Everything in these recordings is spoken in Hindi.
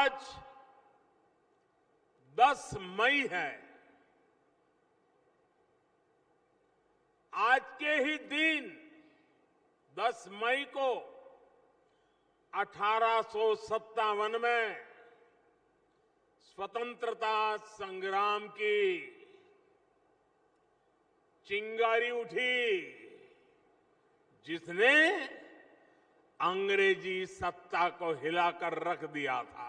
आज 10 मई है। आज के ही दिन 10 मई को 1857 में स्वतंत्रता संग्राम की चिंगारी उठी, जिसने अंग्रेजी सत्ता को हिलाकर रख दिया था।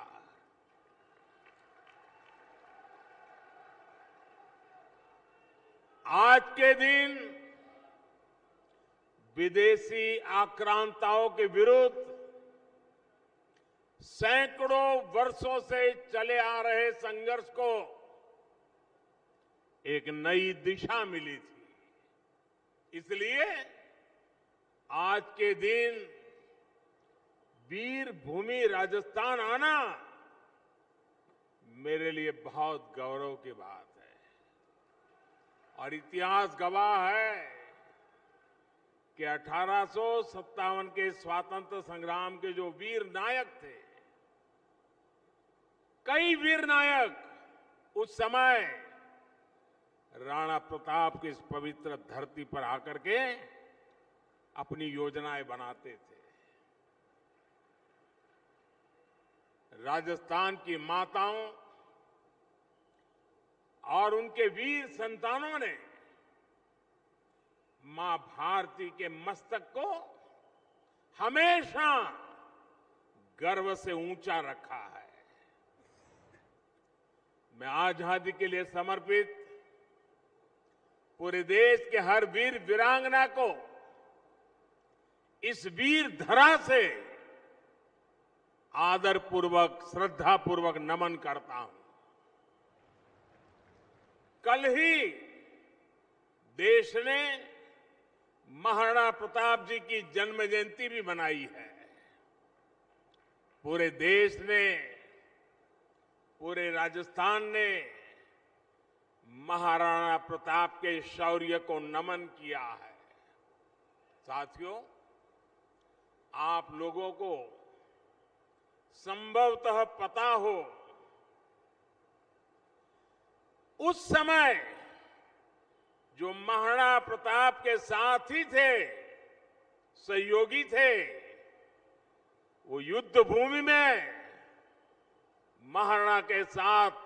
आज के दिन विदेशी आक्रांताओं के विरुद्ध सैकड़ों वर्षों से चले आ रहे संघर्ष को एक नई दिशा मिली थी। इसलिए आज के दिन वीर भूमि राजस्थान आना मेरे लिए बहुत गौरव की बात है। और इतिहास गवाह है कि 1857 के स्वातंत्र संग्राम के जो वीर नायक थे, कई वीर नायक उस समय राणा प्रताप की इस पवित्र धरती पर आकर के अपनी योजनाएं बनाते थे। राजस्थान की माताओं और उनके वीर संतानों ने मां भारती के मस्तक को हमेशा गर्व से ऊंचा रखा है। मैं आजादी के लिए समर्पित पूरे देश के हर वीर वीरांगना को इस वीर धरा से आदरपूर्वक, श्रद्धापूर्वक नमन करता हूं। कल ही देश ने महाराणा प्रताप जी की जन्म जयंती भी मनाई है। पूरे देश ने, पूरे राजस्थान ने महाराणा प्रताप के शौर्य को नमन किया है। साथियों, आप लोगों को संभवतः पता हो, उस समय जो महाराणा प्रताप के साथी थे, सहयोगी थे, वो युद्ध भूमि में महाराणा के साथ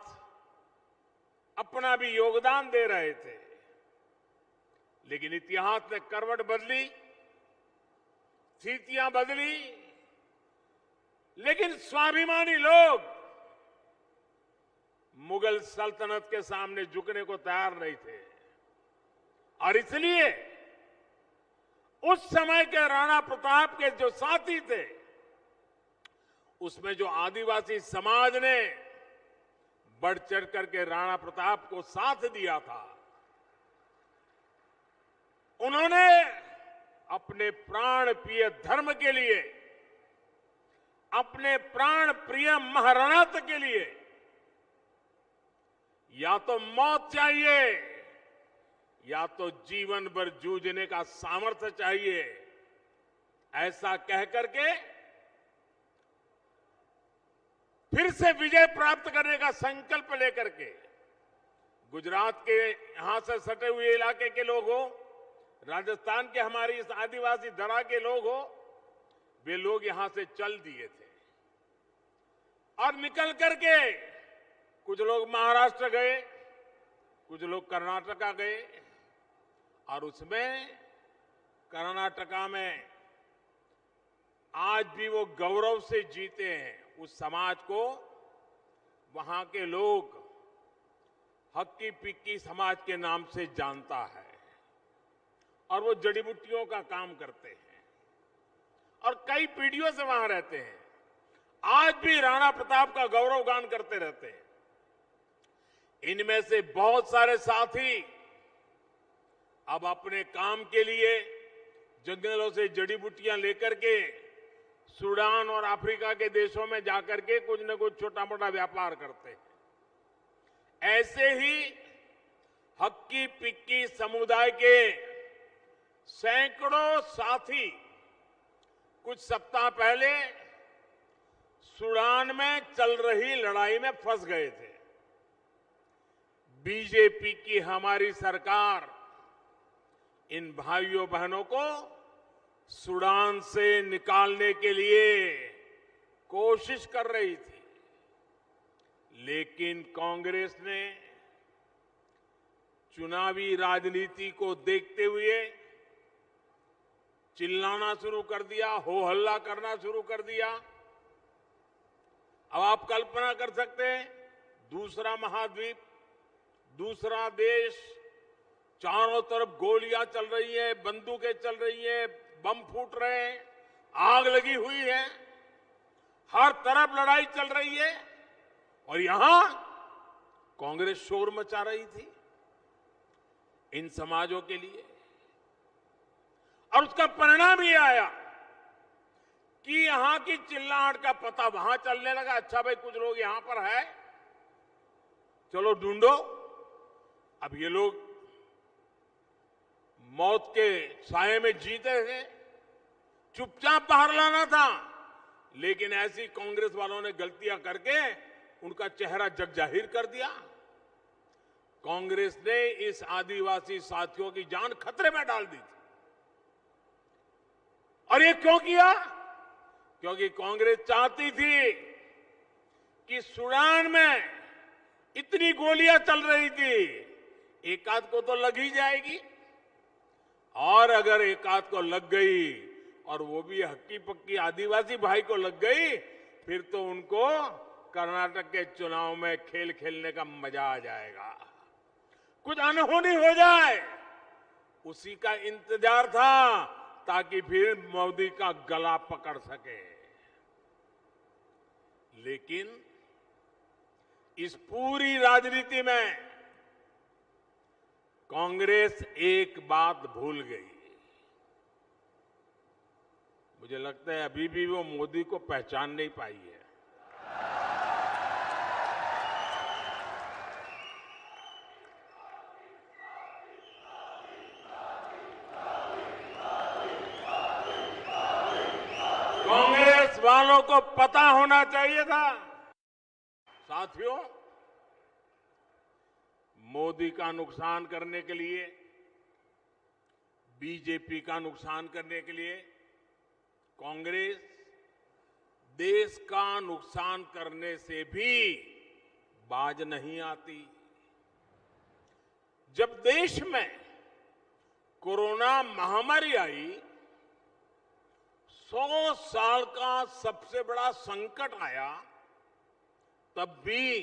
अपना भी योगदान दे रहे थे। लेकिन इतिहास ने करवट बदली, स्थितियां बदली, लेकिन स्वाभिमानी लोग मुगल सल्तनत के सामने झुकने को तैयार नहीं थे। और इसलिए उस समय के राणा प्रताप के जो साथी थे, उसमें जो आदिवासी समाज ने बढ़ चढ़ करके राणा प्रताप को साथ दिया था, उन्होंने अपने प्राण प्रिय धर्म के लिए, अपने प्राण प्रिय महाराणा के लिए या तो मौत चाहिए या तो जीवन भर जूझने का सामर्थ्य चाहिए, ऐसा कहकर के फिर से विजय प्राप्त करने का संकल्प लेकर के गुजरात के यहां से सटे हुए इलाके के लोग हो, राजस्थान के हमारी इस आदिवासी धरा के लोग हो, वे लोग यहां से चल दिए थे और निकल करके कुछ लोग महाराष्ट्र गए, कुछ लोग कर्नाटका गए। और उसमें कर्नाटका में आज भी वो गौरव से जीते हैं। उस समाज को वहां के लोग हक्की पिक्की समाज के नाम से जानता है और वो जड़ी बूटियों का काम करते हैं और कई पीढ़ियों से वहां रहते हैं। आज भी राणा प्रताप का गौरव गान करते रहते हैं। इनमें से बहुत सारे साथी अब अपने काम के लिए जंगलों से जड़ी बूटियां लेकर के सूडान और अफ्रीका के देशों में जाकर के कुछ न कुछ छोटा मोटा व्यापार करते हैं। ऐसे ही हक्की पिक्की समुदाय के सैकड़ों साथी कुछ सप्ताह पहले सूडान में चल रही लड़ाई में फंस गए थे। बीजेपी की हमारी सरकार इन भाइयों बहनों को सूडान से निकालने के लिए कोशिश कर रही थी, लेकिन कांग्रेस ने चुनावी राजनीति को देखते हुए चिल्लाना शुरू कर दिया, हो हल्ला करना शुरू कर दिया। अब आप कल्पना कर सकते हैं, दूसरा महाद्वीप, दूसरा देश, चारों तरफ गोलियां चल रही है, बंदूकें चल रही है, बम फूट रहे हैं, आग लगी हुई है, हर तरफ लड़ाई चल रही है और यहां कांग्रेस शोर मचा रही थी इन समाजों के लिए। और उसका परिणाम ये आया कि यहां की चिल्लाहट का पता वहां चलने लगा। अच्छा भाई, कुछ लोग यहां पर है, चलो ढूंढो। अब ये लोग मौत के साए में जीते थे, चुपचाप बाहर लाना था, लेकिन ऐसी कांग्रेस वालों ने गलतियां करके उनका चेहरा जग जाहिर कर दिया। कांग्रेस ने इस आदिवासी साथियों की जान खतरे में डाल दी थी। और ये क्यों किया? क्योंकि कांग्रेस चाहती थी कि सूडान में इतनी गोलियां चल रही थी, एक आध को तो लग ही जाएगी, और अगर एक आध को लग गई और वो भी हक्की पक्की आदिवासी भाई को लग गई, फिर तो उनको कर्नाटक के चुनाव में खेल खेलने का मजा आ जाएगा, कुछ अनहोनी हो जाए, उसी का इंतजार था ताकि फिर मोदी का गला पकड़ सके। लेकिन इस पूरी राजनीति में कांग्रेस एक बात भूल गई। मुझे लगता है अभी भी वो मोदी को पहचान नहीं पाई है। कांग्रेस वालों को पता होना चाहिए था, साथियों, मोदी का नुकसान करने के लिए, बीजेपी का नुकसान करने के लिए कांग्रेस देश का नुकसान करने से भी बाज नहीं आती। जब देश में कोरोना महामारी आई, 100 साल का सबसे बड़ा संकट आया, तब भी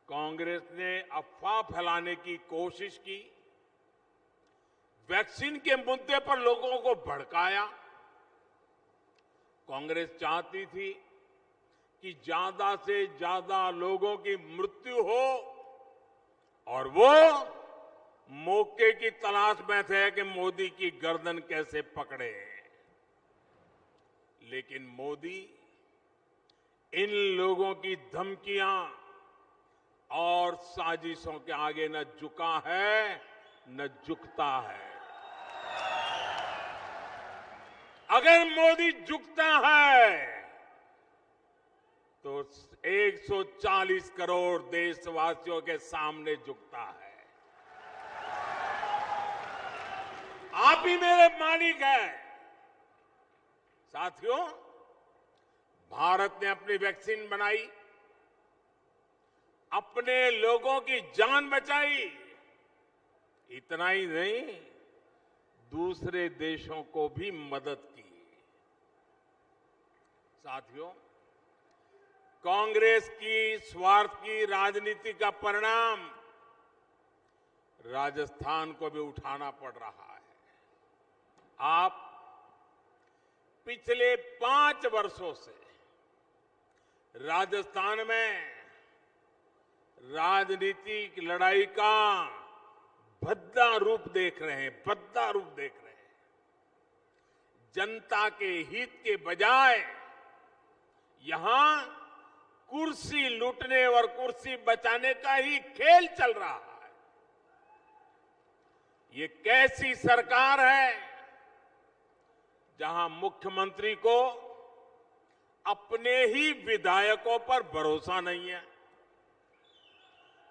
कांग्रेस ने अफवाह फैलाने की कोशिश की, वैक्सीन के मुद्दे पर लोगों को भड़काया। कांग्रेस चाहती थी कि ज्यादा से ज्यादा लोगों की मृत्यु हो और वो मौके की तलाश में थे कि मोदी की गर्दन कैसे पकड़े। लेकिन मोदी इन लोगों की धमकियां और साजिशों के आगे न झुका है न झुकता है। अगर मोदी झुकता है तो 140 करोड़ देशवासियों के सामने झुकता है। आप ही मेरे मालिक हैं। साथियों, भारत ने अपनी वैक्सीन बनाई, अपने लोगों की जान बचाई, इतना ही नहीं, दूसरे देशों को भी मदद की। साथियों, कांग्रेस की स्वार्थ की राजनीति का परिणाम राजस्थान को भी उठाना पड़ रहा है। आप पिछले 5 वर्षों से राजस्थान में राजनीतिक लड़ाई का भद्दा रूप देख रहे हैं, भद्दा रूप देख रहे हैं। जनता के हित के बजाय यहां कुर्सी लूटने और कुर्सी बचाने का ही खेल चल रहा है। ये कैसी सरकार है जहां मुख्यमंत्री को अपने ही विधायकों पर भरोसा नहीं है।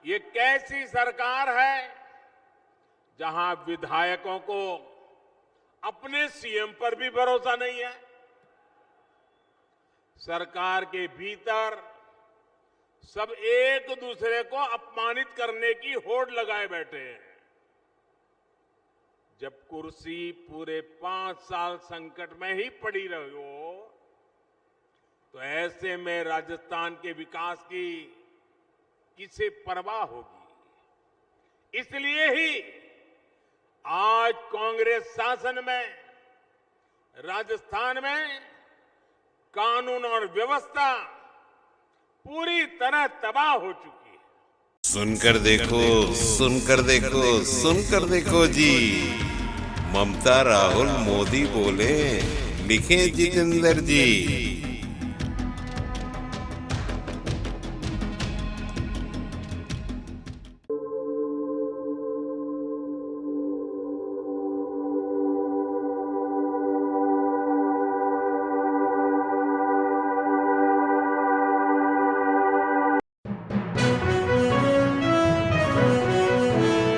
ये कैसी सरकार है जहां विधायकों को अपने सीएम पर भी भरोसा नहीं है। सरकार के भीतर सब एक दूसरे को अपमानित करने की होड़ लगाए बैठे हैं। जब कुर्सी पूरे 5 साल संकट में ही पड़ी रही हो, तो ऐसे में राजस्थान के विकास की किसे परवाह होगी। इसलिए ही आज कांग्रेस शासन में राजस्थान में कानून और व्यवस्था पूरी तरह तबाह हो चुकी है। सुनकर देखो, सुनकर देखो, सुनकर देखो जी। ममता, राहुल, मोदी बोले, लिखे जितेंद्र जी।